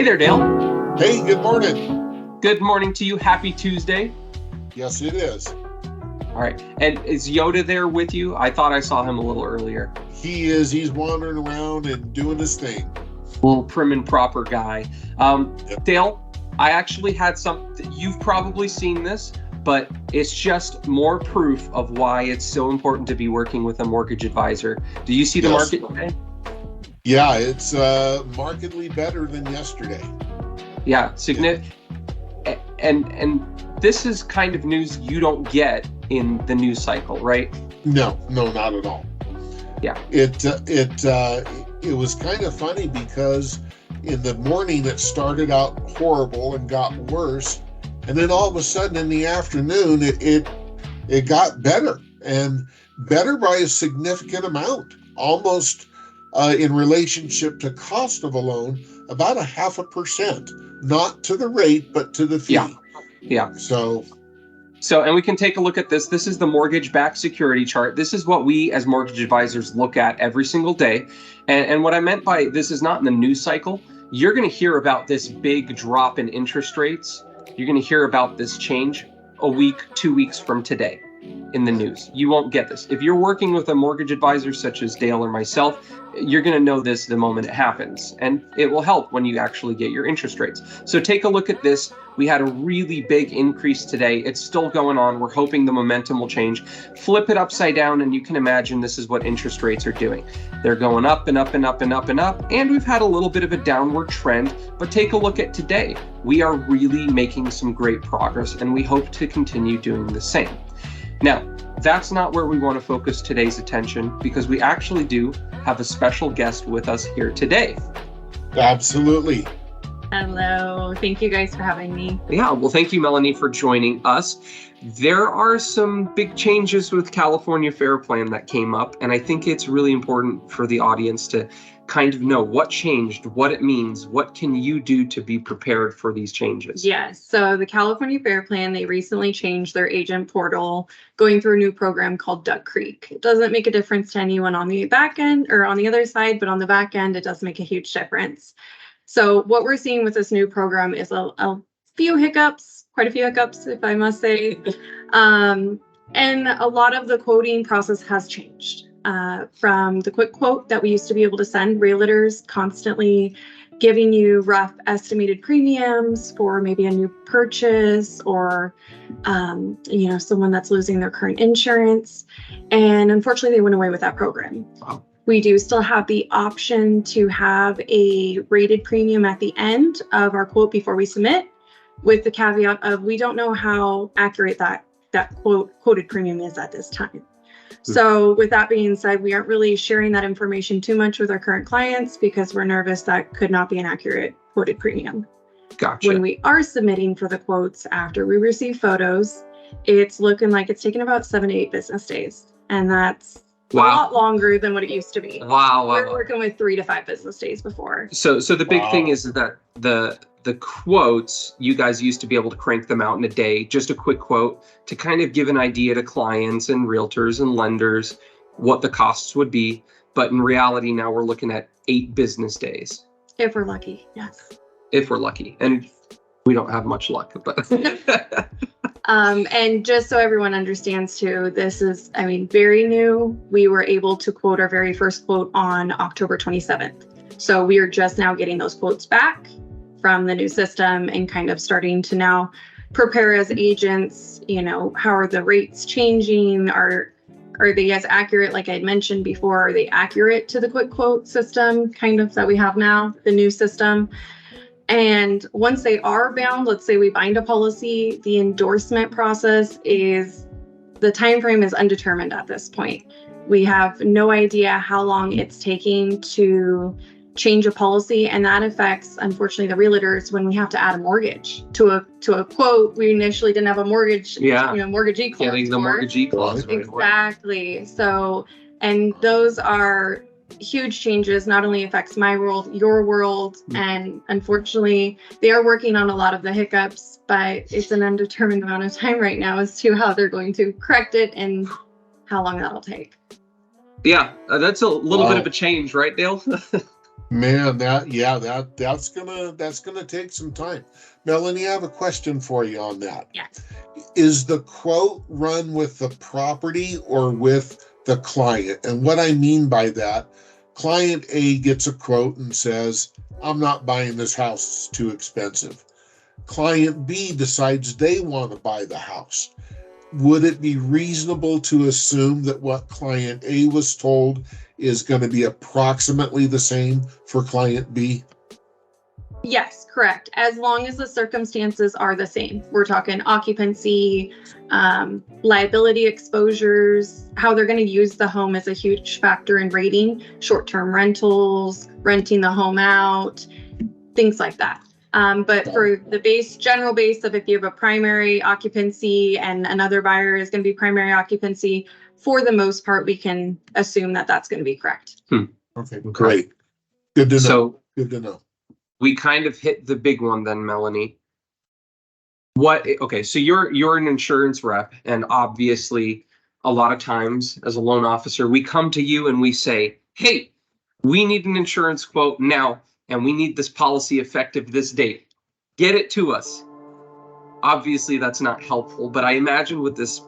there, Dale. Hey, good morning. Good morning to you. Happy Tuesday. Yes, it is. All right. And is Yoda there with you? I thought I saw him a little earlier. He is. He's wandering around and doing his thing. Little prim and proper guy. Yep. Dale, I actually had something. You've probably seen this, but it's just more proof of why it's so important to be working with a mortgage advisor. Do you see the Yes. market today? Yeah, it's markedly better than yesterday. Yeah, significant. And this is kind of news you don't get in the news cycle, right? No, not at all. Yeah. It was kind of funny because in the morning it started out horrible and got worse, and then all of a sudden in the afternoon it got better, and better by a significant amount, almost in relationship to cost of a loan, about 0.5%, not to the rate but to the fee. Yeah. So, and we can take a look at this. This is the mortgage-backed security chart. This is what we as mortgage advisors look at every single day. And what I meant by this is not in the news cycle. You're going to hear about this big drop in interest rates. You're going to hear about this change a week, 2 weeks from today in the news. You won't get this. If you're working with a mortgage advisor such as Dale or myself, you're going to know this the moment it happens. And it will help when you actually get your interest rates. So take a look at this. We had a really big increase today. It's still going on. We're hoping the momentum will change. Flip it upside down, and you can imagine this is what interest rates are doing. They're going up and up and up and up and up, and we've had a little bit of a downward trend. But take a look at today. We are really making some great progress, and we hope to continue doing the same. Now, that's not where we want to focus today's attention, because we actually do have a special guest with us here today. absolutely. Hello. Thank you guys for having me. Yeah, well, thank you, Melanie, for joining us. There are some big changes with California Fair Plan that came up, and I think it's really important for the audience to kind of know what changed, what it means, what can you do to be prepared for these changes? Yes. So the California Fair Plan, they recently changed their agent portal, going through a new program called Duck Creek. It doesn't make a difference to anyone on the back end or on the other side, but on the back end, it does make a huge difference. So what we're seeing with this new program is a few hiccups, quite a few hiccups, if I must say. And a lot of the quoting process has changed. From the quick quote that we used to be able to send, realtors constantly giving you rough estimated premiums for maybe a new purchase or, someone that's losing their current insurance. And unfortunately, they went away with that program. Wow. We do still have the option to have a rated premium at the end of our quote before we submit, with the caveat of we don't know how accurate that quoted premium is at this time. So with that being said, we aren't really sharing that information too much with our current clients because we're nervous that could not be an accurate quoted premium. Gotcha. When we are submitting for the quotes after we receive photos, it's looking like it's taken about 7 to 8 business days. And that's a lot longer than what it used to be. Wow. We're working with 3 to 5 business days before. So the big thing is that the quotes, you guys used to be able to crank them out in a day, just a quick quote to kind of give an idea to clients and realtors and lenders what the costs would be. But in reality, now we're looking at 8 business days. If we're lucky, yes. If we're lucky. And we don't have much luck, but and just so everyone understands too, this is, very new. We were able to quote our very first quote on October 27th. So we are just now getting those quotes back from the new system and kind of starting to now prepare as agents, how are the rates changing? Are they as accurate, like I mentioned before, are they accurate to the quick quote system kind of that we have now, the new system? And once they are bound, let's say we bind a policy, the endorsement process the time frame is undetermined at this point. We have no idea how long it's taking to change a policy, and that affects, unfortunately, the realtors when we have to add a mortgage to a quote. We initially didn't have a mortgage, mortgagee clause. Getting the mortgagee clause. Right? Exactly. So, and those are huge changes. Not only affects my world, your world, and unfortunately, they are working on a lot of the hiccups, but it's an undetermined amount of time right now as to how they're going to correct it and how long that'll take. Yeah, that's a little bit of a change, right, Dale? Man, that's gonna take some time. Melanie, I have a question for you on that. Yes. Is the quote run with the property or with the client? And what I mean by that, client A gets a quote and says, I'm not buying this house, it's too expensive. Client B decides they want to buy the house. Would it be reasonable to assume that what client A was told is going to be approximately the same for client B? Yes, correct. As long as the circumstances are the same. We're talking occupancy, liability exposures, how they're going to use the home is a huge factor in rating, short-term rentals, renting the home out, things like that. But for the general base of if you have a primary occupancy and another buyer is going to be primary occupancy, for the most part, we can assume that that's going to be correct. Okay, great. Good to know. So good to know. we kind of hit the big one then, Melanie. Okay, so you're an insurance rep, and obviously a lot of times as a loan officer, we come to you and we say, hey, we need an insurance quote now, and we need this policy effective this date. Get it to us. Obviously, that's not helpful, but I imagine with this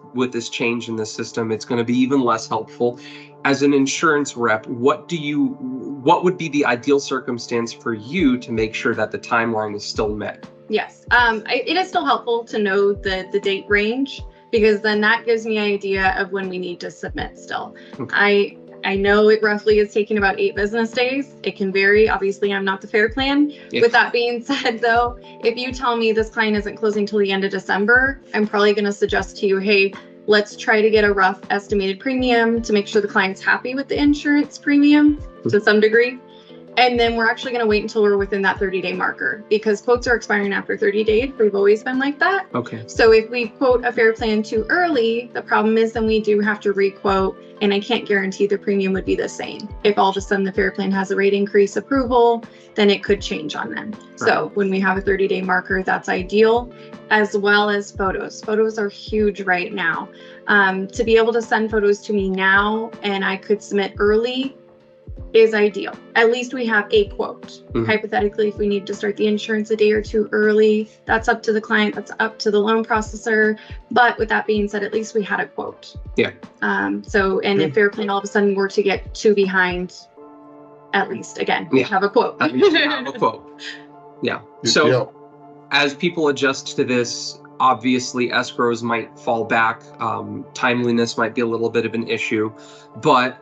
change in the system, it's going to be even less helpful. As an insurance rep, what would be the ideal circumstance for you to make sure that the timeline is still met? Yes, it is still helpful to know the date range, because then that gives me an idea of when we need to submit still. Okay. I know it roughly is taking about 8 business days. It can vary. Obviously, I'm not the fair plan. Yeah. With that being said, though, if you tell me this client isn't closing till the end of December, I'm probably going to suggest to you, hey, let's try to get a rough estimated premium to make sure the client's happy with the insurance premium to some degree. And then we're actually going to wait until we're within that 30-day marker, because quotes are expiring after 30 days. We've always been like that. Okay. So if we quote a fair plan too early, the problem is then we do have to re-quote, and I can't guarantee the premium would be the same. If all of a sudden the fair plan has a rate increase approval, then it could change on them. Right. So when we have a 30-day marker, that's ideal, as well as photos. Photos are huge right now. To be able to send photos to me now and I could submit early is ideal. At least we have a quote. Mm-hmm. Hypothetically, if we need to start the insurance a day or two early, that's up to the client, that's up to the loan processor. But with that being said, at least we had a quote. Yeah. If fair plan all of a sudden were to get 2 behind, at least again, we have a quote. At least we have a quote. Yeah. So as people adjust to this, obviously escrows might fall back. Timeliness might be a little bit of an issue, but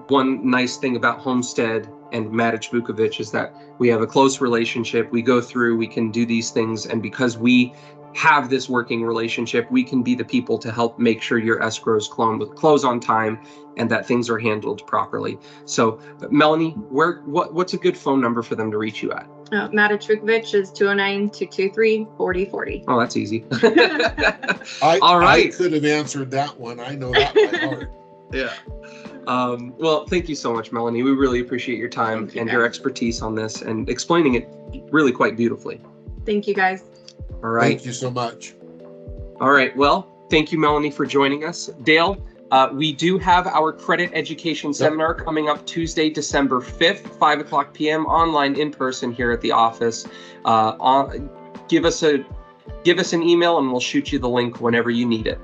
one nice thing about Homestead and Matich Vukovich is that we have a close relationship. We go through, we can do these things. And because we have this working relationship, we can be the people to help make sure your escrows close on time and that things are handled properly. So Melanie, what's a good phone number for them to reach you at? Matich Vukovich is 209-223-4040. Oh, that's easy. All right. I could have answered that one. I know that by heart. Yeah. Well, thank you so much, Melanie. We really appreciate your time and your expertise on this and explaining it really quite beautifully. Thank you, guys. All right. Thank you so much. All right. Well, thank you, Melanie, for joining us. Dale, we do have our credit education seminar coming up Tuesday, December 5th, 5:00 p.m. online in person here at the office. Give us an email and we'll shoot you the link whenever you need it.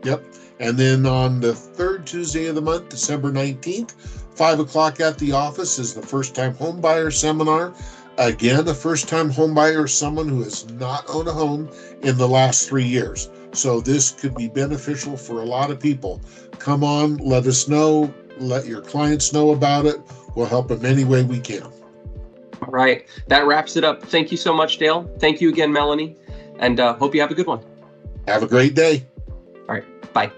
Yep. And then on the 3rd Tuesday of the month, December 19th, 5:00 at the office is the first-time homebuyer seminar. Again, a first-time homebuyer is someone who has not owned a home in the last 3 years. So this could be beneficial for a lot of people. Come on, let us know. Let your clients know about it. We'll help them any way we can. All right. That wraps it up. Thank you so much, Dale. Thank you again, Melanie. And hope you have a good one. Have a great day. All right. Bye.